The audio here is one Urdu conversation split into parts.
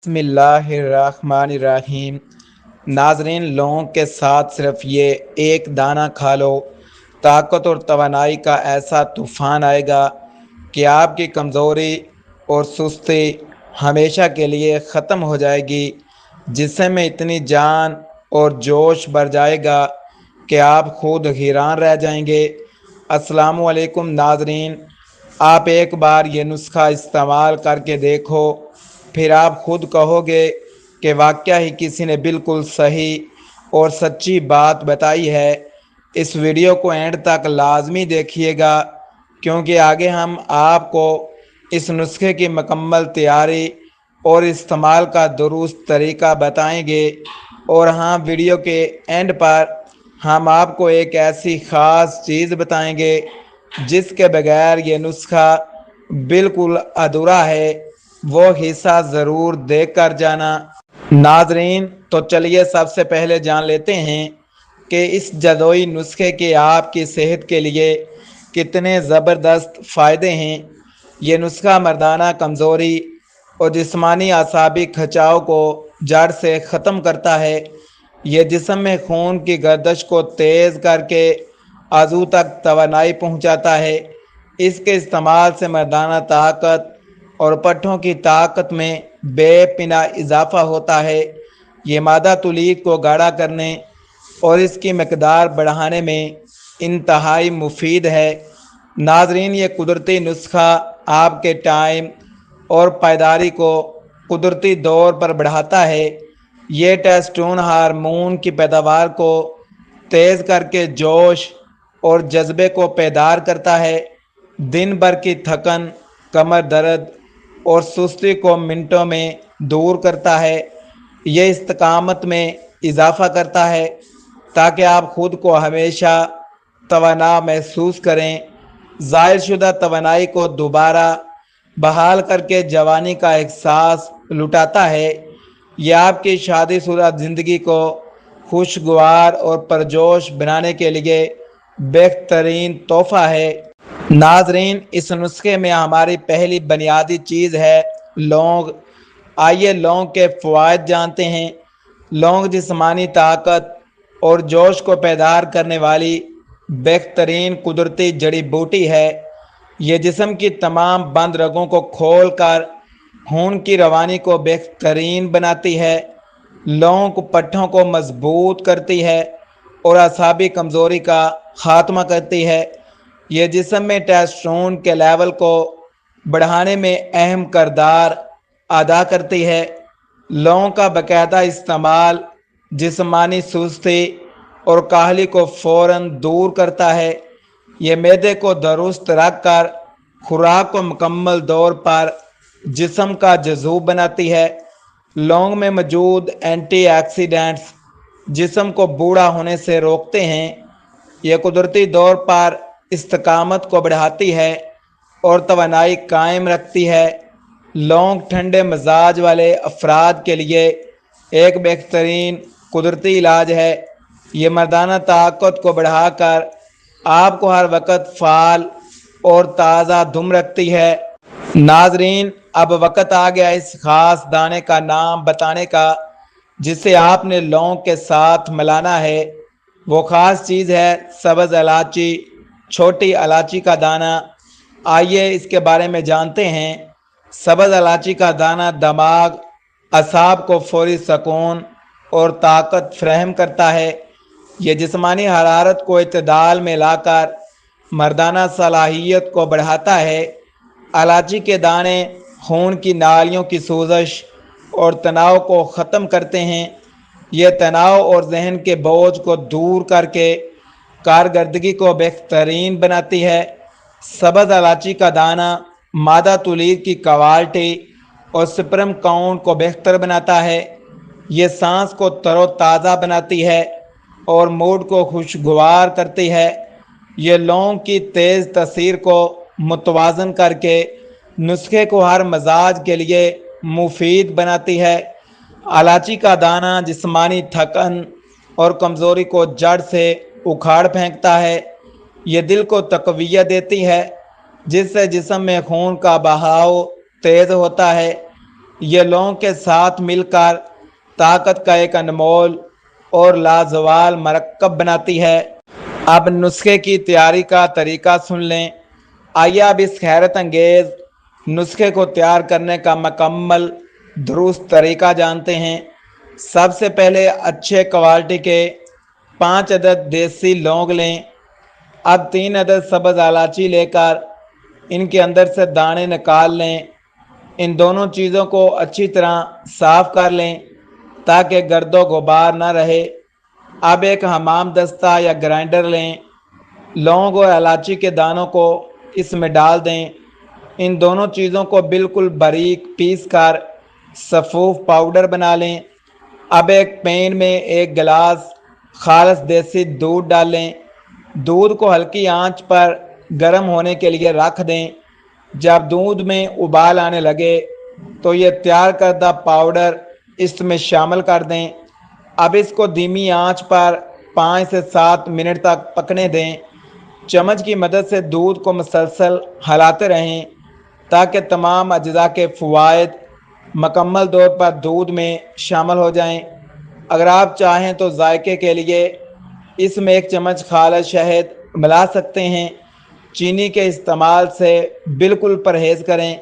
بسم اللہ الرحمن الرحیم۔ ناظرین، لونگ کے ساتھ صرف یہ ایک دانہ کھا لو، طاقت اور توانائی کا ایسا طوفان آئے گا کہ آپ کی کمزوری اور سستی ہمیشہ کے لیے ختم ہو جائے گی۔ جسم میں اتنی جان اور جوش بھر جائے گا کہ آپ خود حیران رہ جائیں گے۔ السلام علیکم ناظرین، آپ ایک بار یہ نسخہ استعمال کر کے دیکھو، پھر آپ خود کہو گے کہ واقعہ ہی کسی نے بالکل صحیح اور سچی بات بتائی ہے۔ اس ویڈیو کو اینڈ تک لازمی دیکھیے گا، کیونکہ آگے ہم آپ کو اس نسخے کی مکمل تیاری اور استعمال کا درست طریقہ بتائیں گے۔ اور ہاں، ویڈیو کے اینڈ پر ہم آپ کو ایک ایسی خاص چیز بتائیں گے جس کے بغیر یہ نسخہ بالکل ادھورا ہے، وہ حصہ ضرور دیکھ کر جانا۔ ناظرین، تو چلیے سب سے پہلے جان لیتے ہیں کہ اس جادوئی نسخے کے آپ کی صحت کے لیے کتنے زبردست فائدے ہیں۔ یہ نسخہ مردانہ کمزوری اور جسمانی اعصابی کھچاؤ کو جڑ سے ختم کرتا ہے۔ یہ جسم میں خون کی گردش کو تیز کر کے عضو تک توانائی پہنچاتا ہے۔ اس کے استعمال سے مردانہ طاقت اور پٹھوں کی طاقت میں بے پناہ اضافہ ہوتا ہے۔ یہ مادہ تولید کو گاڑھا کرنے اور اس کی مقدار بڑھانے میں انتہائی مفید ہے۔ ناظرین، یہ قدرتی نسخہ آپ کے ٹائم اور پائیداری کو قدرتی طور پر بڑھاتا ہے۔ یہ ٹیسٹوسٹیرون ہارمون کی پیداوار کو تیز کر کے جوش اور جذبے کو بیدار کرتا ہے۔ دن بھر کی تھکن، کمر درد اور سستی کو منٹوں میں دور کرتا ہے۔ یہ استقامت میں اضافہ کرتا ہے تاکہ آپ خود کو ہمیشہ توانا محسوس کریں۔ ضائع شدہ توانائی کو دوبارہ بحال کر کے جوانی کا احساس لوٹاتا ہے۔ یہ آپ کی شادی شدہ زندگی کو خوشگوار اور پرجوش بنانے کے لیے بہترین تحفہ ہے۔ ناظرین، اس نسخے میں ہماری پہلی بنیادی چیز ہے لونگ۔ آئیے لونگ کے فوائد جانتے ہیں۔ لونگ جسمانی طاقت اور جوش کو بیدار کرنے والی بہترین قدرتی جڑی بوٹی ہے۔ یہ جسم کی تمام بند رگوں کو کھول کر خون کی روانی کو بہترین بناتی ہے۔ لونگ پٹھوں کو مضبوط کرتی ہے اور اعصابی کمزوری کا خاتمہ کرتی ہے۔ یہ جسم میں ٹیسٹوسٹیرون کے لیول کو بڑھانے میں اہم کردار ادا کرتی ہے۔ لونگ کا باقاعدہ استعمال جسمانی سستی اور کاہلی کو فوراً دور کرتا ہے۔ یہ معدے کو درست رکھ کر خوراک کو مکمل طور پر جسم کا جذب بناتی ہے۔ لونگ میں موجود اینٹی آکسیڈنٹس جسم کو بوڑھا ہونے سے روکتے ہیں۔ یہ قدرتی طور پر استقامت کو بڑھاتی ہے اور توانائی قائم رکھتی ہے۔ لونگ ٹھنڈے مزاج والے افراد کے لیے ایک بہترین قدرتی علاج ہے۔ یہ مردانہ طاقت کو بڑھا کر آپ کو ہر وقت فعال اور تازہ دم رکھتی ہے۔ ناظرین، اب وقت آ گیا اس خاص دانے کا نام بتانے کا جسے آپ نے لونگ کے ساتھ ملانا ہے۔ وہ خاص چیز ہے سبز الائچی، چھوٹی الائچی کا دانہ۔ آئیے اس کے بارے میں جانتے ہیں۔ سبز الائچی کا دانہ دماغ، اعصاب کو فوری سکون اور طاقت فراہم کرتا ہے۔ یہ جسمانی حرارت کو اعتدال میں لا کر مردانہ صلاحیت کو بڑھاتا ہے۔ الائچی کے دانے خون کی نالیوں کی سوزش اور تناؤ کو ختم کرتے ہیں۔ یہ تناؤ اور ذہن کے بوجھ کو دور کر کے کارکردگی کو بہترین بناتی ہے۔ سبز الائچی کا دانہ مادہ تولید کی کوالٹی اور سپرم کاؤنٹ کو بہتر بناتا ہے۔ یہ سانس کو تر و تازہ بناتی ہے اور موڈ کو خوشگوار کرتی ہے۔ یہ لونگ کی تیز تاثیر کو متوازن کر کے نسخے کو ہر مزاج کے لیے مفید بناتی ہے۔ الائچی کا دانہ جسمانی تھکن اور کمزوری کو جڑ سے اکھاڑ پھینکتا ہے۔ یہ دل کو تقویت دیتی ہے، جس سے جسم میں خون کا بہاؤ تیز ہوتا ہے۔ یہ لونگ کے ساتھ مل کر طاقت کا ایک انمول اور لازوال مرکب بناتی ہے۔ اب نسخے کی تیاری کا طریقہ سن لیں۔ آئیے اب اس حیرت انگیز نسخے کو تیار کرنے کا مکمل درست طریقہ جانتے ہیں۔ سب سے پہلے اچھے کوالٹی کے 5 عدد دیسی لونگ لیں۔ اب 3 عدد سبز الائچی لے کر ان کے اندر سے دانے نکال لیں۔ ان دونوں چیزوں کو اچھی طرح صاف کر لیں تاکہ گرد و غبار نہ رہے۔ اب ایک حمام دستہ یا گرائنڈر لیں۔ لونگ اور الائچی کے دانوں کو اس میں ڈال دیں۔ ان دونوں چیزوں کو بالکل باریک پیس کر صفوف پاؤڈر بنا لیں۔ اب ایک پین میں 1 گلاس خالص دیسی دودھ ڈالیں۔ دودھ کو ہلکی آنچ پر گرم ہونے کے لیے رکھ دیں۔ جب دودھ میں ابال آنے لگے تو یہ تیار کردہ پاؤڈر اس میں شامل کر دیں۔ اب اس کو دھیمی آنچ پر 5 سے 7 منٹ تک پکنے دیں۔ چمچ کی مدد سے دودھ کو مسلسل ہلاتے رہیں تاکہ تمام اجزاء کے فوائد مکمل طور پر دودھ میں شامل ہو جائیں۔ اگر آپ چاہیں تو ذائقے کے لیے اس میں 1 چمچ خالص شہد ملا سکتے ہیں۔ چینی کے استعمال سے بالکل پرہیز کریں۔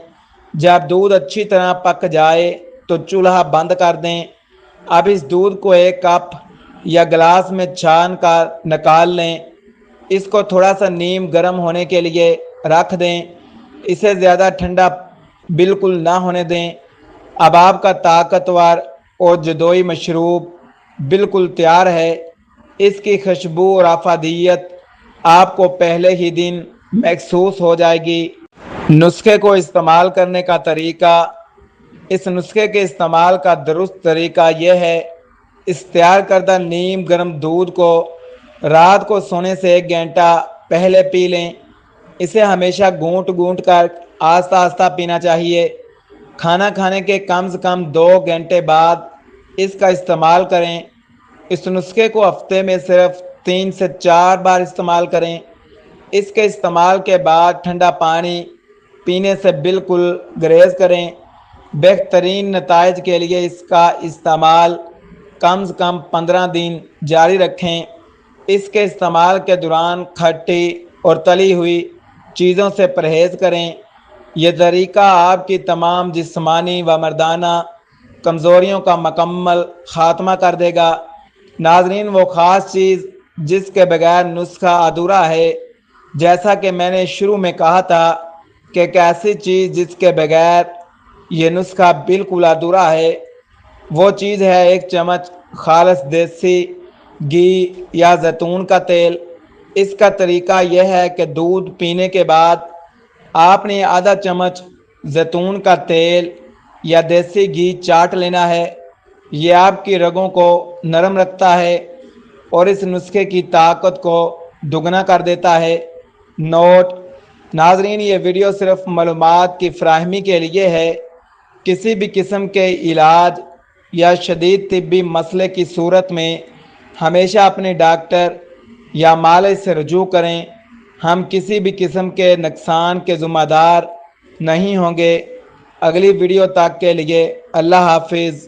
جب دودھ اچھی طرح پک جائے تو چولہا بند کر دیں۔ اب اس دودھ کو 1 کپ یا گلاس میں چھان کر نکال لیں۔ اس کو تھوڑا سا نیم گرم ہونے کے لیے رکھ دیں۔ اسے زیادہ ٹھنڈا بالکل نہ ہونے دیں۔ اب آپ کا طاقتور اور جدوئی مشروب بالکل تیار ہے۔ اس کی خوشبو اور افادیت آپ کو پہلے ہی دن محسوس ہو جائے گی۔ نسخے کو استعمال کرنے کا طریقہ۔ اس نسخے کے استعمال کا درست طریقہ یہ ہے: اس تیار کردہ نیم گرم دودھ کو رات کو سونے سے 1 گھنٹہ پہلے پی لیں۔ اسے ہمیشہ گھونٹ گھونٹ کر آہستہ آہستہ پینا چاہیے۔ کھانا کھانے کے کم سے کم 2 گھنٹے بعد اس کا استعمال کریں۔ اس نسخے کو ہفتے میں صرف 3 سے 4 بار استعمال کریں۔ اس کے استعمال کے بعد ٹھنڈا پانی پینے سے بالکل گریز کریں۔ بہترین نتائج کے لیے اس کا استعمال کم سے کم 15 دن جاری رکھیں۔ اس کے استعمال کے دوران کھٹی اور تلی ہوئی چیزوں سے پرہیز کریں۔ یہ طریقہ آپ کی تمام جسمانی و مردانہ کمزوریوں کا مکمل خاتمہ کر دے گا۔ ناظرین، وہ خاص چیز جس کے بغیر نسخہ ادھورا ہے، جیسا کہ میں نے شروع میں کہا تھا کہ ایک ایسی چیز جس کے بغیر یہ نسخہ بالکل ادھورا ہے، وہ چیز ہے 1 چمچ خالص دیسی گھی یا زیتون کا تیل۔ اس کا طریقہ یہ ہے کہ دودھ پینے کے بعد آپ نے آدھا چمچ زیتون کا تیل یا دیسی گھی چاٹ لینا ہے۔ یہ آپ کی رگوں کو نرم رکھتا ہے اور اس نسخے کی طاقت کو دگنا کر دیتا ہے۔ نوٹ: ناظرین، یہ ویڈیو صرف معلومات کی فراہمی کے لیے ہے۔ کسی بھی قسم کے علاج یا شدید طبی مسئلے کی صورت میں ہمیشہ اپنے ڈاکٹر یا مالج سے رجوع کریں۔ ہم کسی بھی قسم کے نقصان کے ذمہ دار نہیں ہوں گے۔ اگلی ویڈیو تک کے لیے اللہ حافظ۔